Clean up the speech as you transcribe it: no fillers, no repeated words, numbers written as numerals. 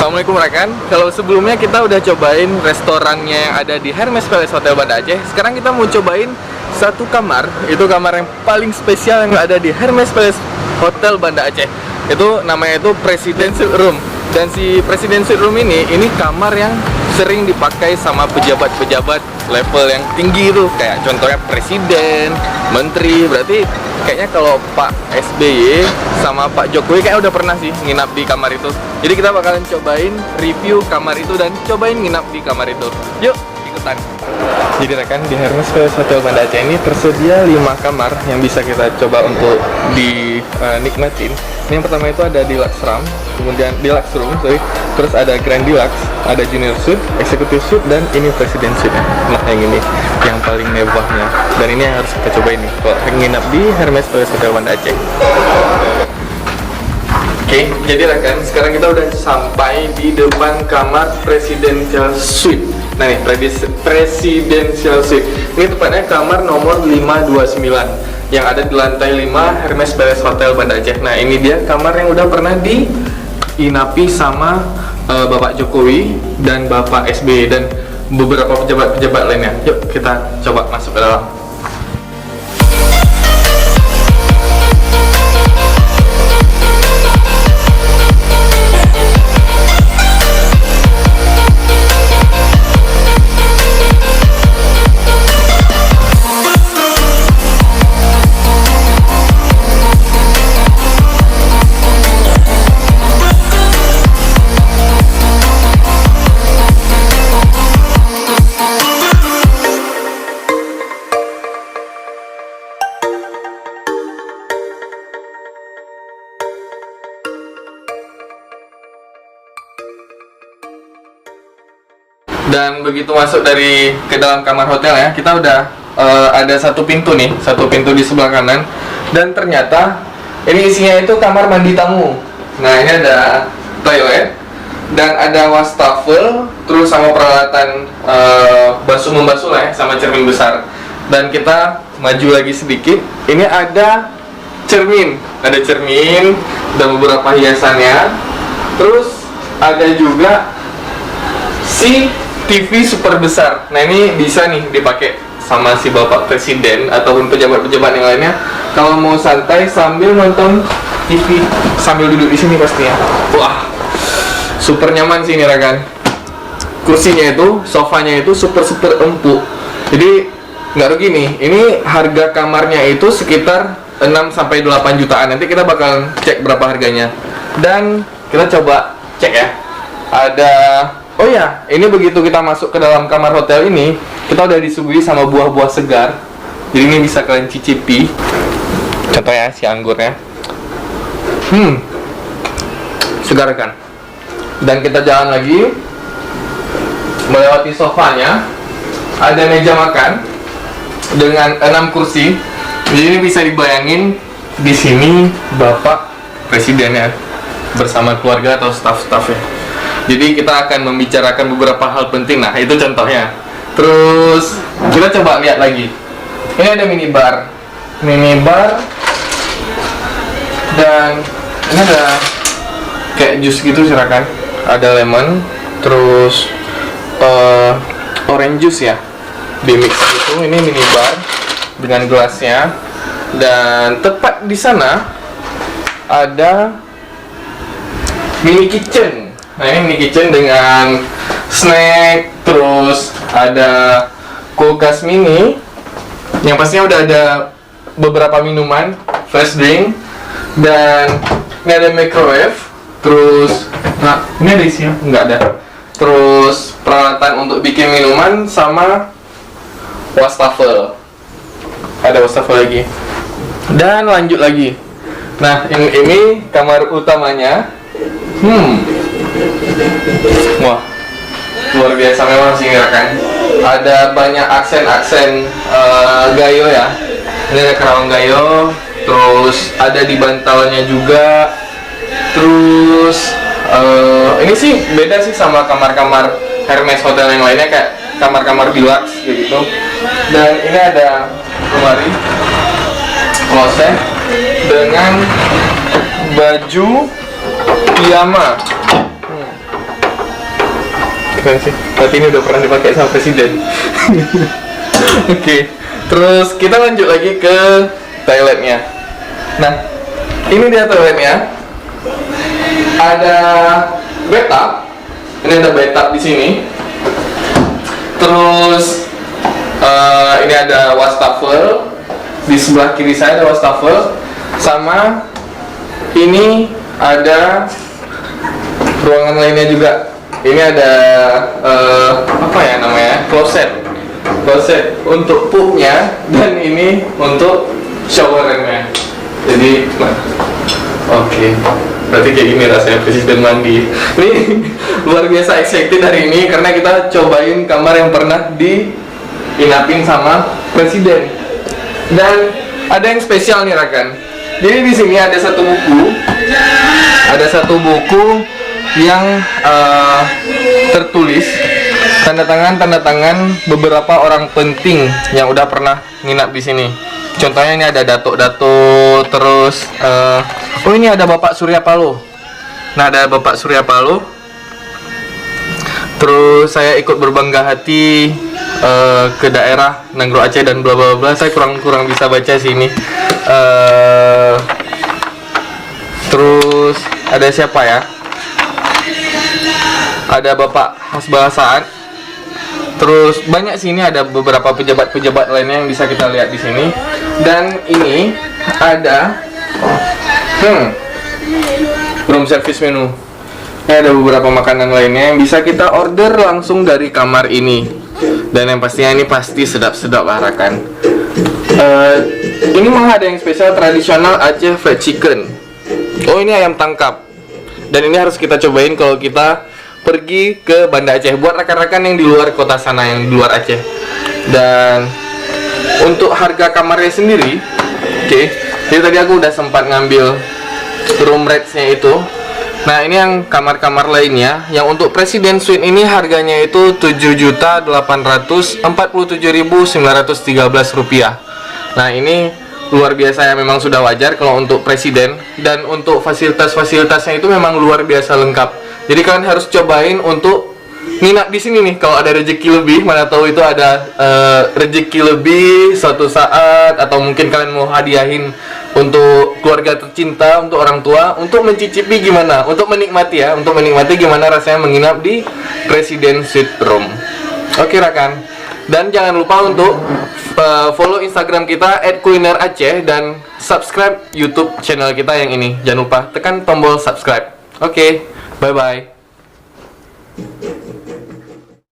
Assalamualaikum rekan. Kalau sebelumnya kita udah cobain restorannya yang ada di Hermes Palace Hotel Banda Aceh. Sekarang kita mau cobain satu kamar. Itu kamar yang paling spesial yang ada di Hermes Palace Hotel Banda Aceh. Itu namanya itu Presidential Room. Dan si Presidential Room ini kamar yang sering dipakai sama pejabat-pejabat level yang tinggi itu, kayak contohnya presiden, menteri. Berarti kayaknya kalau Pak SBY sama Pak Jokowi kayak udah pernah sih nginap di kamar itu. Jadi kita bakalan cobain review kamar itu dan cobain nginap di kamar itu. Yuk, ikutan. Jadi rekan, di Hermes Palace Hotel Banda Aceh ini tersedia 5 kamar yang bisa kita coba untuk dinikmatin. Yang pertama itu ada Deluxe Room, kemudian Deluxe Room, terus ada Grand Deluxe, ada Junior Suite, Executive Suite, dan ini President Suite-nya. Nah, yang ini yang paling mewahnya. Dan ini yang harus kita coba ini kalau nginap di Hermes Palace Hotel Banda Aceh. Oke, jadi rekan, sekarang kita udah sampai di depan kamar Presidential Suite. Nah nih, Presidential Suite. Ini tepatnya kamar nomor 529 yang ada di lantai 5 Hermes Palace Hotel Banda Aceh. Nah, ini dia kamar yang udah pernah diinapi sama Bapak Jokowi dan Bapak SBY dan beberapa pejabat-pejabat lainnya. Yuk, kita coba masuk ke dalam. Dan begitu masuk ke dalam kamar hotel ya, kita udah ada satu pintu nih, satu pintu di sebelah kanan. Dan ternyata ini isinya itu kamar mandi tamu. Nah, ini ada toilet dan ada wastafel, terus sama peralatan basuh membasuh lah ya, sama cermin besar. Dan kita maju lagi sedikit, ini ada cermin dan beberapa hiasannya. Terus ada juga si TV super besar. Nah, ini bisa nih dipakai sama si Bapak Presiden ataupun pejabat-pejabat yang lainnya kalau mau santai sambil nonton TV sambil duduk di sini pastinya. Wah, super nyaman sih ini rekan. Kursinya itu, sofanya itu super empuk. Jadi nggak rugi nih. Ini harga kamarnya itu sekitar 6-8 jutaan. Nanti kita bakal cek berapa harganya. Dan kita coba cek ya. Oh ya, ini begitu kita masuk ke dalam kamar hotel ini, kita udah disuguhi sama buah-buah segar. Jadi ini bisa kalian cicipi. Contohnya si anggurnya. Segar kan. Dan kita jalan lagi, melewati sofanya. Ada meja makan dengan 6 kursi. Jadi ini bisa dibayangin di sini Bapak Presidennya bersama keluarga atau staff-staffnya. Jadi kita akan membicarakan beberapa hal penting. Nah, itu contohnya. Terus kita coba lihat lagi. Ini ada minibar, dan ini ada kayak jus gitu silakan. Ada lemon, terus orange juice ya, dimix gitu. Ini minibar dengan gelasnya, dan tepat di sana ada mini kitchen. Nah, ini mini kitchen dengan snack, terus ada kulkas mini yang pastinya udah ada beberapa minuman, flash drink, dan ini ada microwave. Terus, nah ini ada isinya? Nggak ada. Terus peralatan untuk bikin minuman sama wastafel. Ada wastafel lagi. Dan lanjut lagi. Nah, ini kamar utamanya. Wah, luar biasa memang sih kan. Ada banyak aksen-aksen gayo ya. Ini ada kerawang gayo, terus ada di bantalnya juga. Terus ini sih beda sih sama kamar-kamar Hermes hotel yang lainnya, kayak kamar-kamar deluxe gitu. Dan ini ada lemari kloset dengan baju piyama. keren sih. Berarti ini udah pernah dipakai sama presiden. Oke, terus kita lanjut lagi ke toiletnya. Nah, ini dia toiletnya. Ada bathtub. Ini ada bathtub di sini. Terus ini ada wastafel. Di sebelah kiri saya ada wastafel. Sama ini ada ruangan lainnya juga. Ini ada apa ya namanya? Kloset untuk pupnya, dan ini untuk showernya. Jadi oke. Berarti kayak gini rasanya presiden mandi. Ini luar biasa excited hari ini karena kita cobain kamar yang pernah diinapin sama presiden. Dan ada yang spesial nih Rakan. Jadi di sini ada satu buku yang tertulis tanda tangan beberapa orang penting yang udah pernah nginap di sini. Contohnya ini ada datuk-datuk, terus oh ini ada Bapak Surya Paloh. Nah, ada Bapak Surya Paloh. Terus saya ikut berbangga hati ke daerah Nanggro Aceh dan bla bla bla. Saya kurang bisa baca sini. Terus ada siapa ya? Ada Bapak Hasbala Saad. Terus banyak sini, ada beberapa pejabat-pejabat lainnya yang bisa kita lihat di sini. Dan ini ada room service menu. Ini ada beberapa makanan lainnya yang bisa kita order langsung dari kamar ini. Dan yang pastinya ini pasti sedap-sedap lah Rakan. Ini malah ada yang spesial tradisional Aceh fried chicken. Oh, ini ayam tangkap. Dan ini harus kita cobain kalau kita pergi ke Banda Aceh, buat rekan-rekan yang di luar kota sana, yang di luar Aceh. Dan untuk harga kamarnya sendiri, oke, jadi tadi aku udah sempat ngambil room rates-nya itu. Nah, ini yang kamar-kamar lainnya, yang untuk Presiden Suite ini harganya itu Rp7.847.913. Nah, ini luar biasa ya, memang sudah wajar kalau untuk presiden. Dan untuk fasilitas-fasilitasnya itu memang luar biasa lengkap. Jadi kalian harus cobain untuk nginap di sini nih. Kalau ada rezeki lebih, mana tahu itu ada rezeki lebih suatu saat, atau mungkin kalian mau hadiahin untuk keluarga tercinta, untuk orang tua, untuk mencicipi gimana, untuk menikmati ya, untuk menikmati gimana rasanya menginap di Presiden Suite Room. Oke Rakan, dan jangan lupa untuk follow Instagram kita @kulineraceh dan subscribe YouTube channel kita yang ini. Jangan lupa tekan tombol subscribe. Oke, bye bye.